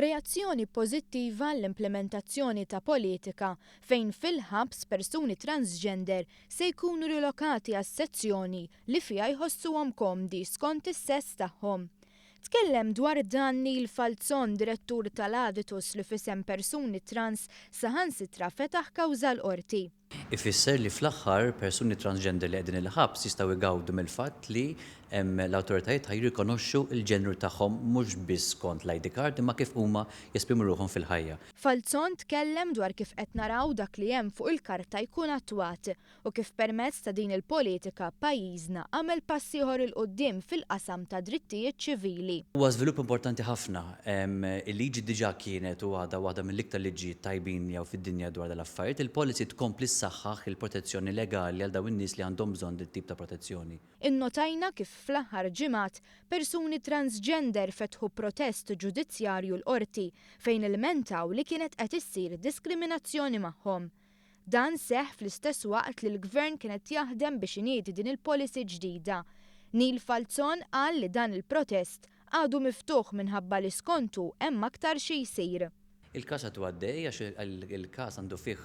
Reazzjoni pożittiva l-implementazzjoni ta' politika fejn fil-ħabs persuni transgender se jkunu rilokati għas sezzjoni li fiha jħossuhom komdi skont is-sess tagħhom. Tkellem dwar dan Neil Falzon, direttur tal-Aditus li fisem persuni trans saħansitra fetaħ kawża l-qorti. Ifisser li fl-aħħar persuni transgender li qegħdin il-ħabs jistgħu jgawdu mill-fatt li l-awtoritajiet ħajrikonoxxu l-ġenru tagħhom mhux biss skont l-ID card imma kif huma jesprimu ruħhom fil-ħajja. Falzon tkellem dwar kif qed naraw dak li hemm fuq il-karta jkun attwat u kif permezz ta' din il-politika pajjiżna għamel pass ieħor il quddiem fil-qasam ta' drittijiet ċivili. Huwa żvilupp importanti ħafna. Il-liġi diġà kienet u għadha waħda mill-iktar liġijiet tajbin jew fid-dinja dwar dal-affarijiet, il-policy tkompli ssaħħaħ il-protezzjoni legali għal dawn in-nies li għandhom bżonn dit-tip ta' protezzjoni. Innotajna kif fl-aħħar ġimgħat persuni transgender fetħu protest ġudizzjarju l-qorti fejn ilmentaw li kienet qed issir diskriminazzjoni magħhom. Dan seħħ fl-istess waqt li l-gvern kienet jaħdem biex iniedi din il-policy ġdida. Neil Falzon qal li dan il-protest għadu miftuħ minħabba li skontu hemm aktar xi jsir. Il-każ għadu għaddej għax il-każ għandu fih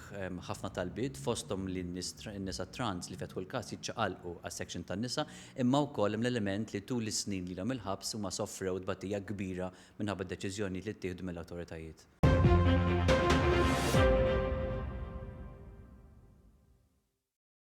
ħafna talbiet fosthom li n-nisa trans li fetħu l-każ jiċċaqalqu għas-section tan-nisa imma wkoll hemm l-element li tul is-snin li l il-ħabs huma soffrew tbatija kbira minħabba d-deċiżjoni li ttieħdu mill-awtoritajiet.